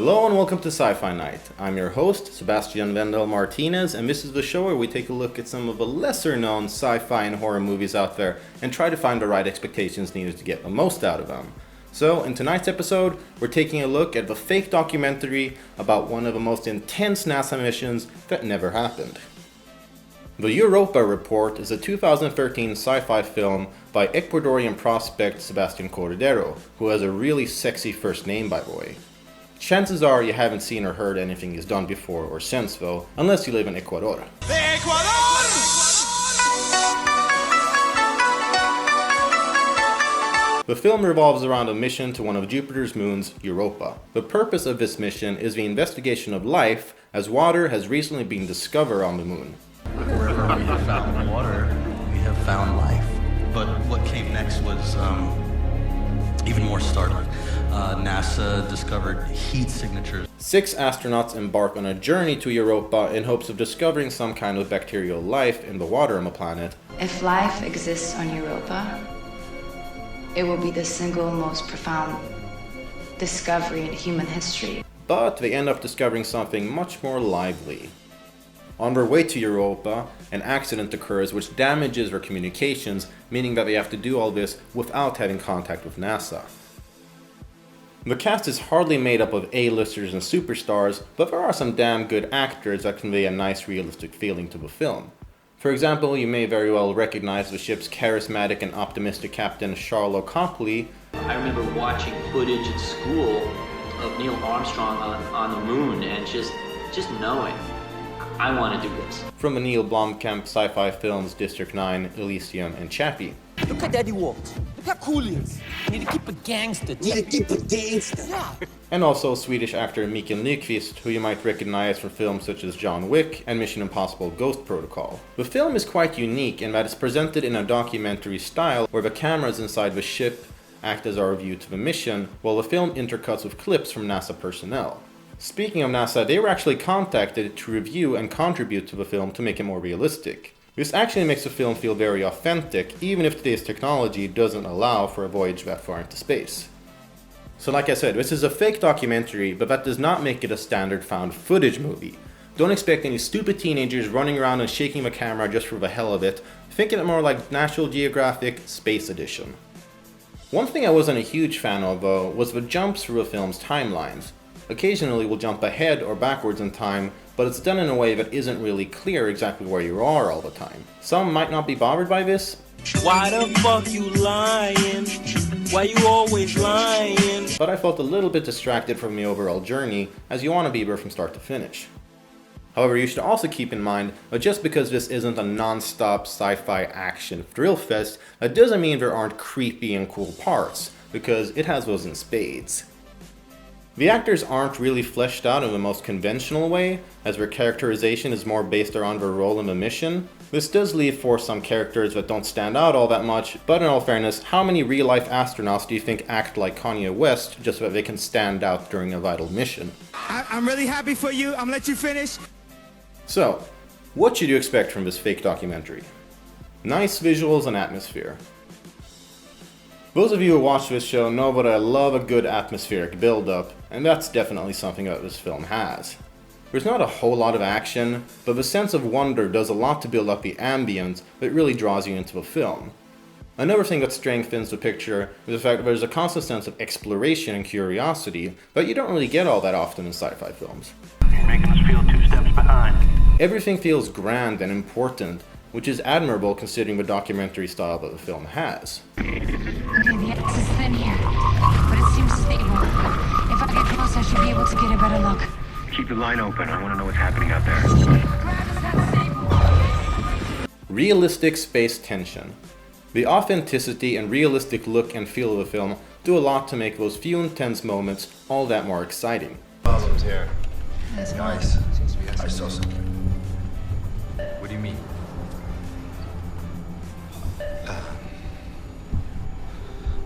Hello and welcome to Sci-Fi Night. I'm your host, Sebastian Vendel Martinez, and this is the show where we take a look at some of the lesser known sci-fi and horror movies out there and try to find the right expectations needed to get the most out of them. So, in tonight's episode, we're taking a look at the fake documentary about one of the most intense NASA missions that never happened. The Europa Report is a 2013 sci-fi film by Ecuadorian prospect Sebastian Cordero, who has a really sexy first name, by the way. Chances are you haven't seen or heard anything he's done before or since though, unless you live in Ecuador. The film revolves around a mission to one of Jupiter's moons, Europa. The purpose of this mission is the investigation of life, as water has recently been discovered on the moon. Wherever we have found water, we have found life. But what came next was even more startling. NASA discovered heat signatures. 6 astronauts embark on a journey to Europa in hopes of discovering some kind of bacterial life in the water on the planet. If life exists on Europa, it will be the single most profound discovery in human history. But they end up discovering something much more lively. On their way to Europa, an accident occurs which damages their communications, meaning that they have to do all this without having contact with NASA. The cast is hardly made up of A-listers and superstars, but there are some damn good actors that convey a nice realistic feeling to the film. For example, you may very well recognize the ship's charismatic and optimistic captain Charles Copley. I remember watching footage at school of Neil Armstrong on the moon and just knowing, I want to do this. From the Neil Blomkamp sci-fi films District 9, Elysium, and Chappie. Look how Daddy walked. Look how cool he is. Need to keep a gangster. Yeah. And also Swedish actor Mikael Nyqvist, who you might recognize from films such as John Wick and Mission Impossible Ghost Protocol. The film is quite unique in that it's presented in a documentary style where the cameras inside the ship act as our view to the mission, while the film intercuts with clips from NASA personnel. Speaking of NASA, they were actually contacted to review and contribute to the film to make it more realistic. This actually makes the film feel very authentic, even if today's technology doesn't allow for a voyage that far into space. So like I said, this is a fake documentary, but that does not make it a standard found footage movie. Don't expect any stupid teenagers running around and shaking the camera just for the hell of it. Think of it more like National Geographic Space Edition. One thing I wasn't a huge fan of though was the jumps through the film's timelines. Occasionally we'll jump ahead or backwards in time, but it's done in a way that isn't really clear exactly where you are all the time. Some might not be bothered by this. Why the fuck you lying? Why you always lying? But I felt a little bit distracted from the overall journey, as you want to be there from start to finish. However, you should also keep in mind that just because this isn't a non-stop sci-fi action thrill fest, that doesn't mean there aren't creepy and cool parts, because it has those in spades. The actors aren't really fleshed out in the most conventional way, as their characterization is more based around their role in the mission. This does leave for some characters that don't stand out all that much, but in all fairness, how many real-life astronauts do you think act like Kanye West just so that they can stand out during a vital mission? I'm really happy for you. I'm gonna let you finish. So, what should you expect from this fake documentary? Nice visuals and atmosphere. Those of you who watch this show know that I love a good atmospheric build-up, and that's definitely something that this film has. There's not a whole lot of action, but the sense of wonder does a lot to build up the ambience that really draws you into the film. Another thing that strengthens the picture is the fact that there's a constant sense of exploration and curiosity that you don't really get all that often in sci-fi films. You're making us feel 2 steps behind. Everything feels grand and important, which is admirable considering the documentary style that the film has. Okay, the X is thin here, but it seems stable. If I get close, I should be able to get a better look. Keep the line open. I want to know what's happening out there. Realistic space tension. The authenticity and realistic look and feel of the film do a lot to make those few intense moments all that more exciting. Problems here. Nice. I saw something. What do you mean?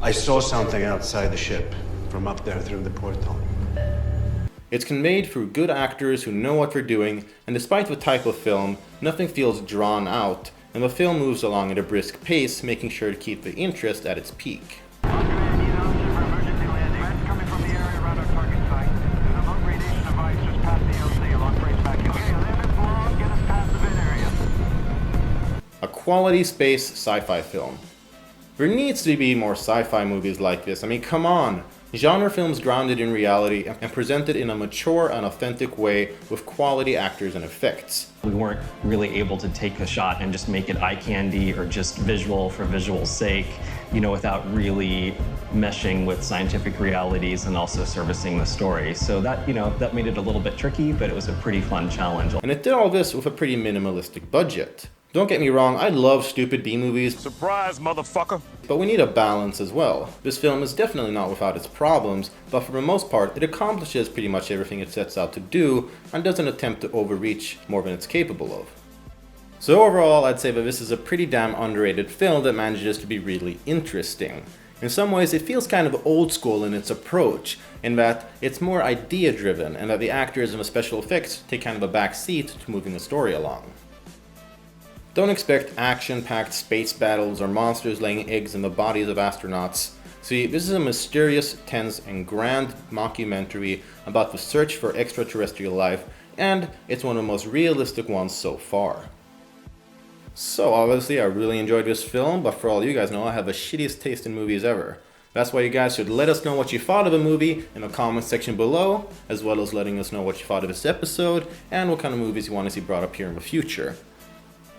I saw something outside the ship from up there through the portal. It's conveyed through good actors who know what they're doing, and despite the type of film, nothing feels drawn out, and the film moves along at a brisk pace, making sure to keep the interest at its peak. Coming from the area around our target site. There's a quality space sci-fi film. There needs to be more sci-fi movies like this. I mean, come on! Genre films grounded in reality and presented in a mature and authentic way with quality actors and effects. We weren't really able to take a shot and just make it eye candy or just visual for visual's sake, without really meshing with scientific realities and also servicing the story. So that, that made it a little bit tricky, but it was a pretty fun challenge. And it did all this with a pretty minimalistic budget. Don't get me wrong, I love stupid B-movies. Surprise, motherfucker! But we need a balance as well. This film is definitely not without its problems, but for the most part, it accomplishes pretty much everything it sets out to do and doesn't attempt to overreach more than it's capable of. So overall, I'd say that this is a pretty damn underrated film that manages to be really interesting. In some ways, it feels kind of old school in its approach, in that it's more idea-driven and that the actors and the special effects take kind of a back seat to moving the story along. Don't expect action-packed space battles or monsters laying eggs in the bodies of astronauts. See, this is a mysterious, tense, and grand mockumentary about the search for extraterrestrial life, and it's one of the most realistic ones so far. So obviously I really enjoyed this film, but for all you guys know, I have the shittiest taste in movies ever. That's why you guys should let us know what you thought of the movie in the comment section below, as well as letting us know what you thought of this episode, and what kind of movies you want to see brought up here in the future.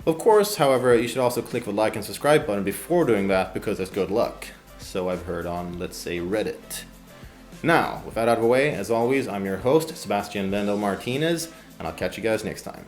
Of course, however, you should also click the like and subscribe button before doing that, because there's good luck. So I've heard on, let's say, Reddit. Now, with that out of the way, as always, I'm your host, Sebastian Vendel Martinez, and I'll catch you guys next time.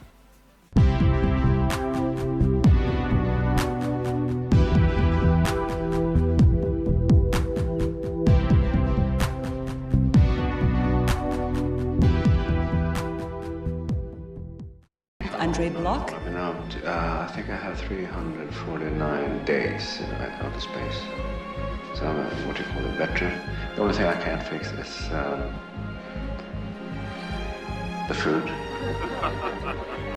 Andre Block. I've been out, I think I have 349 days in outer space. So I'm a, what you call a veteran. The only thing I can't fix is the food.